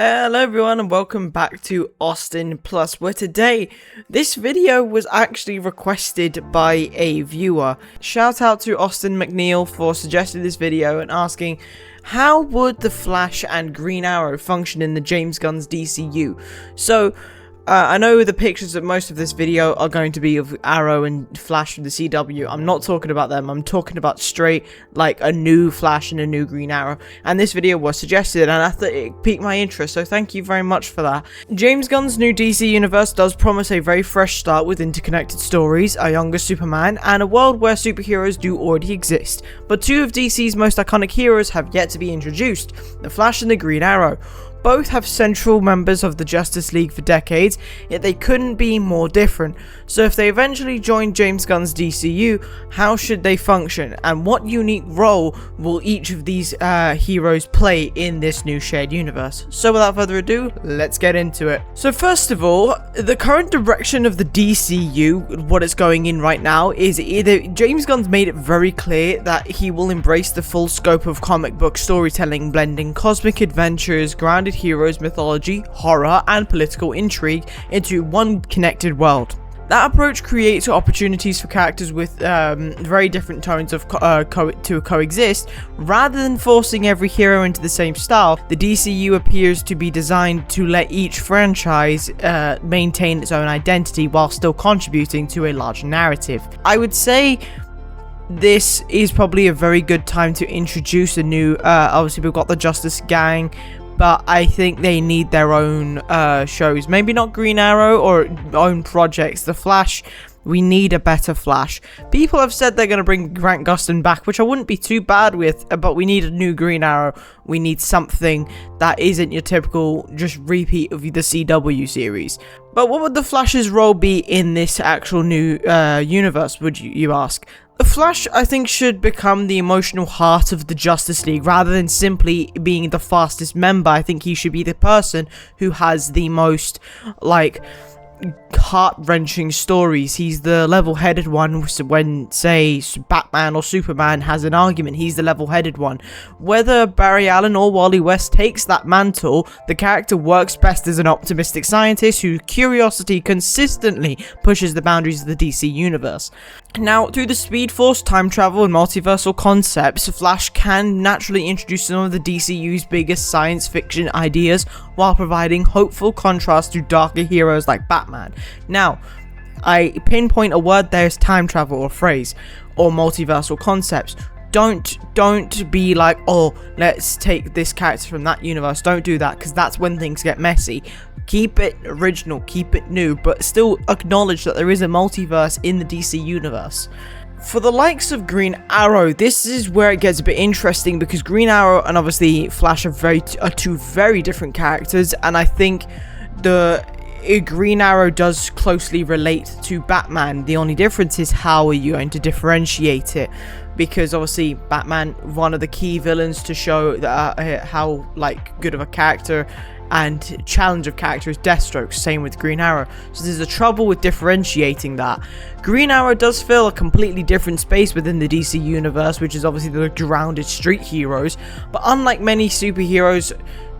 Hello everyone and welcome back to AustinPlus, where today, this video was actually requested by a viewer. Shout out to Austin McNeill for suggesting this video and asking, how would the Flash and Green Arrow function in the James Gunn's DCU? So, I know the pictures of most of this video are going to be of Arrow and Flash from the CW. I'm not talking about them. I'm talking about straight, like, a new Flash and a new Green Arrow. And this video was suggested, and I thought it piqued my interest, so thank you very much for that. James Gunn's new DC universe does promise a very fresh start with interconnected stories, a younger Superman, and a world where superheroes do already exist. But two of DC's most iconic heroes have yet to be introduced, the Flash and the Green Arrow. Both have central members of the Justice League for decades, yet they couldn't be more different. So if they eventually join James Gunn's DCU, how should they function, and what unique role will each of these heroes play in this new shared universe? So without further ado, let's get into it. So first of all, the current direction of the DCU, what it's going in right now, is either James Gunn's made it very clear that he will embrace the full scope of comic book storytelling, blending cosmic adventures, grounded heroes, mythology, horror, and political intrigue into one connected world. That approach creates opportunities for characters with very different tones of to coexist. Rather than forcing every hero into the same style, the DCU appears to be designed to let each franchise maintain its own identity while still contributing to a larger narrative. I would say this is probably a very good time to introduce a new, obviously we've got the Justice Gang, but I think they need their own shows. Maybe not Green Arrow or own projects. The Flash, we need a better Flash. People have said they're going to bring Grant Gustin back, which I wouldn't be too bad with, but we need a new Green Arrow. We need something that isn't your typical just repeat of the CW series. But what would the Flash's role be in this actual new universe, would you ask? The Flash, I think, should become the emotional heart of the Justice League rather than simply being the fastest member. I think he should be the person who has the most, like, heart-wrenching stories. He's the level-headed one when, say, Batman or Superman has an argument. He's the level-headed one. Whether Barry Allen or Wally West takes that mantle, the character works best as an optimistic scientist whose curiosity consistently pushes the boundaries of the DC universe. Now, through the Speed Force, time travel, and multiversal concepts, Flash can naturally introduce some of the DCU's biggest science fiction ideas while providing hopeful contrast to darker heroes like Batman. Now, I pinpoint a word there is time travel or phrase, or multiversal concepts. Don't be like, oh, let's take this character from that universe. Don't do that, because that's when things get messy. Keep it original, keep it new, but still acknowledge that there is a multiverse in the DC universe. For the likes of Green Arrow, this is where it gets a bit interesting, because Green Arrow and obviously Flash are two very different characters, and I think the Green Arrow does closely relate to Batman. The only difference is how are you going to differentiate it, because obviously Batman, one of the key villains to show that how like good of a character and challenge of character is Deathstroke, same with Green Arrow. So there's a trouble with differentiating that. Green Arrow does fill a completely different space within the DC universe, which is obviously the grounded street heroes, but unlike many superheroes,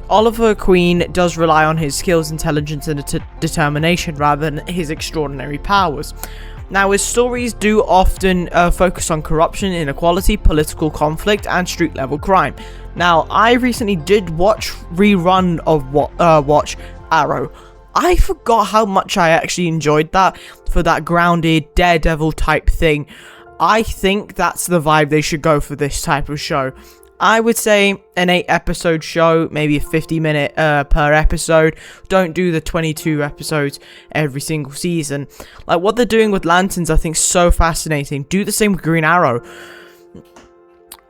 Oliver Queen does rely on his skills, intelligence, and determination rather than his extraordinary powers. Now, his stories do often focus on corruption, inequality, political conflict, and street-level crime. Now, I recently did watch rerun of Watch Arrow. I forgot how much I actually enjoyed that for that grounded Daredevil type thing. I think that's the vibe they should go for this type of show. I would say an 8-episode show, maybe a 50-minute per episode. Don't do the 22 episodes every single season. Like what they're doing with Lanterns, I think is so fascinating. Do the same with Green Arrow.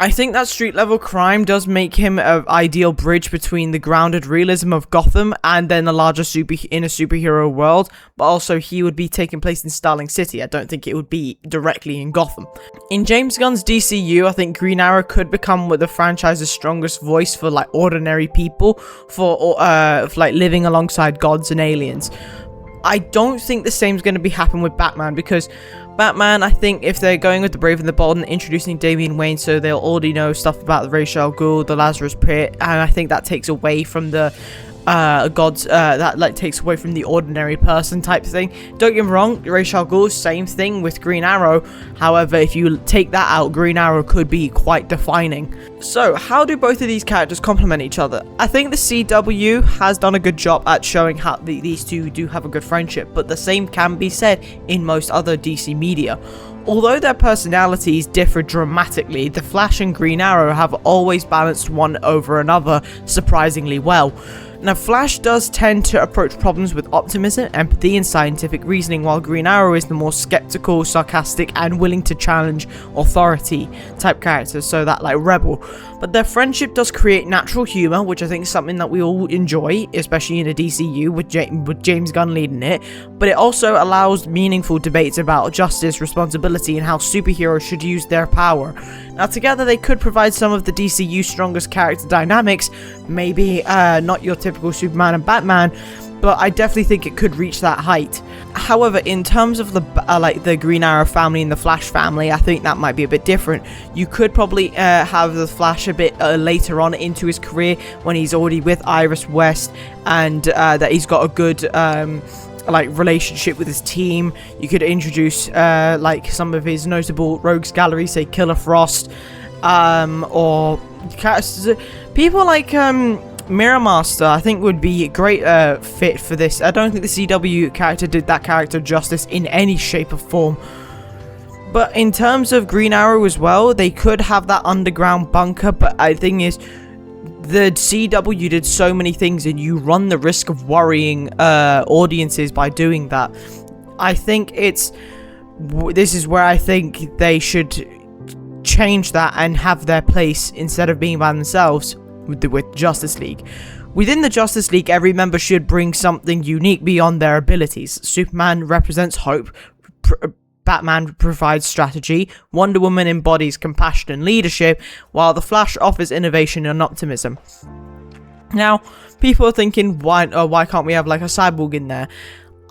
I think that street level crime does make him an ideal bridge between the grounded realism of Gotham and then a larger superhero world, but also he would be taking place in Starling City. I don't think it would be directly in Gotham. In James Gunn's DCU, I think Green Arrow could become the franchise's strongest voice for like ordinary people, for like living alongside gods and aliens. I don't think the same is going to happen with Batman, because Batman, I think if they're going with the Brave and the Bold and introducing Damian Wayne, so they'll already know stuff about the Ra's al Ghul, the Lazarus Pit, and I think that takes away from the gods that like takes away from the ordinary person type thing. Don't get me wrong, Ra's al Ghul, same thing with Green Arrow. However, if you take that out, Green Arrow could be quite defining. So how do both of these characters complement each other? I think the CW has done a good job at showing how these two do have a good friendship, but the same can be said in most other DC media. Although their personalities differ dramatically, the Flash and Green Arrow have always balanced one over another surprisingly well. Now, Flash does tend to approach problems with optimism, empathy, and scientific reasoning, while Green Arrow is the more skeptical, sarcastic, and willing to challenge authority type characters, so that like rebel. But their friendship does create natural humor, which I think is something that we all enjoy, especially in a DCU with James Gunn leading it. But it also allows meaningful debates about justice, responsibility, and how superheroes should use their power. Now, together they could provide some of the DCU's strongest character dynamics, maybe not your typical Superman and Batman, but I definitely think it could reach that height. However, in terms of the like the Green Arrow family and the Flash family, I think that might be a bit different. You could probably have the Flash a bit later on into his career when he's already with Iris West, and that he's got a good like relationship with his team. You could introduce like some of his notable rogues gallery, say Killer Frost, or people like Mirror Master, I think would be a great fit for this. I don't think the CW character did that character justice in any shape or form. But in terms of Green Arrow as well, they could have that underground bunker, but the thing is, the CW did so many things and you run the risk of worrying audiences by doing that. I think this is where I think they should change that and have their place instead of being by themselves with Justice League. Within the Justice League, every member should bring something unique beyond their abilities. Superman represents hope, Batman provides strategy, Wonder Woman embodies compassion and leadership, while the Flash offers innovation and optimism. Now, people are thinking, why can't we have like a Cyborg in there?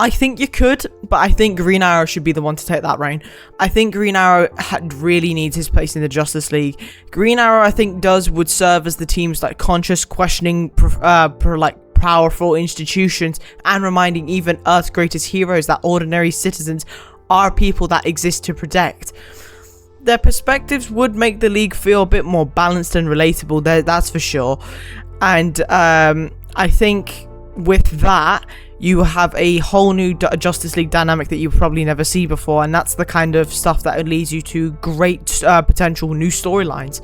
I think you could, but I think Green Arrow should be the one to take that reign. I think Green Arrow really needs his place in the Justice League. Green Arrow, I think, would serve as the team's like conscious questioning, like powerful institutions, and reminding even Earth's greatest heroes that ordinary citizens are people that exist to protect. Their perspectives would make the league feel a bit more balanced and relatable, that's for sure. And I think with that, you have a whole new Justice League dynamic that you probably never see before, and that's the kind of stuff that leads you to great potential new storylines.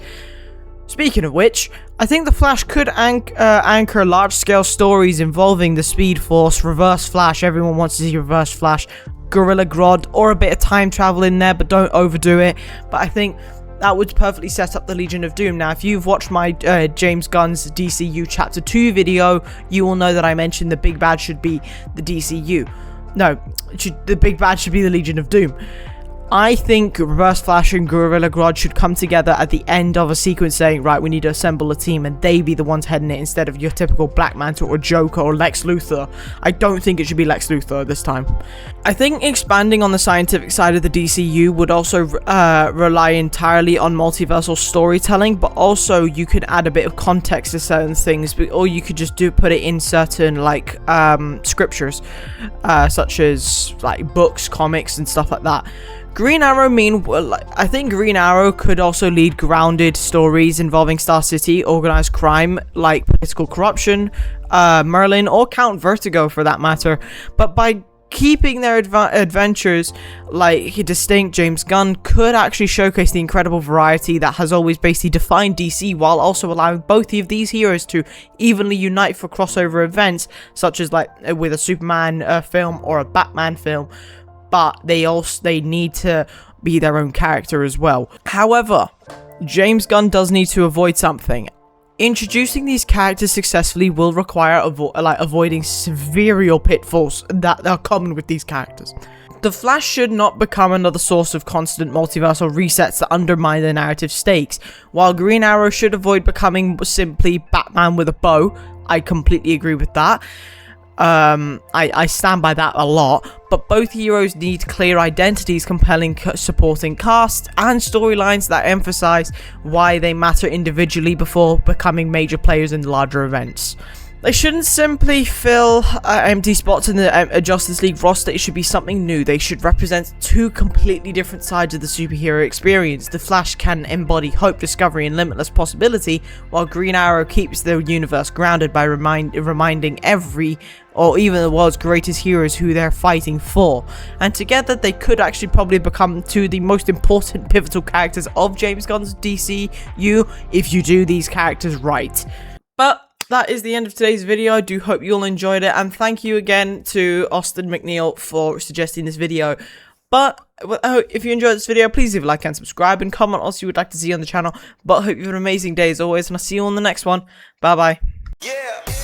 Speaking of which, I think the Flash could anchor large-scale stories involving the Speed Force, Reverse Flash, everyone wants to see Reverse Flash, Gorilla Grodd, or a bit of time travel in there, but don't overdo it. But I think that would perfectly set up the Legion of Doom. Now, if you've watched my James Gunn's DCU Chapter 2 video, you will know that I mentioned the big bad should be the DCU. No, the big bad should be the Legion of Doom. I think Reverse Flash and Gorilla Grodd should come together at the end of a sequence saying, right, we need to assemble a team, and they be the ones heading it instead of your typical Black Manta or Joker or Lex Luthor. I don't think it should be Lex Luthor this time. I think expanding on the scientific side of the DCU would also rely entirely on multiversal storytelling, but also you could add a bit of context to certain things, or you could just put it in certain like scriptures, such as like books, comics, and stuff like that. Green Arrow, I think Green Arrow could also lead grounded stories involving Star City, organized crime like political corruption, Merlin, or Count Vertigo for that matter. But by keeping their adventures like distinct, James Gunn could actually showcase the incredible variety that has always basically defined DC, while also allowing both of these heroes to evenly unite for crossover events, such as like with a Superman film or a Batman film. But they need to be their own character as well. However, James Gunn does need to avoid something. Introducing these characters successfully will require avoiding severe pitfalls that are common with these characters. The Flash should not become another source of constant multiversal resets that undermine the narrative stakes, while Green Arrow should avoid becoming simply Batman with a bow. I completely agree with that. I stand by that a lot, but both heroes need clear identities, compelling supporting cast, and storylines that emphasize why they matter individually before becoming major players in larger events. They shouldn't simply fill empty spots in the Justice League roster. It should be something new. They should represent two completely different sides of the superhero experience. The Flash can embody hope, discovery, and limitless possibility, while Green Arrow keeps the universe grounded by reminding every or even the world's greatest heroes who they're fighting for. And together they could actually probably become two of the most important pivotal characters of James Gunn's DCU if you do these characters right. But that is the end of today's video. I do hope you all enjoyed it, and thank you again to Austin McNeill for suggesting this video. But if you enjoyed this video, please leave a like and subscribe, and comment what else you would like to see on the channel. But I hope you have an amazing day as always, and I'll see you on the next one. Bye bye. Yeah.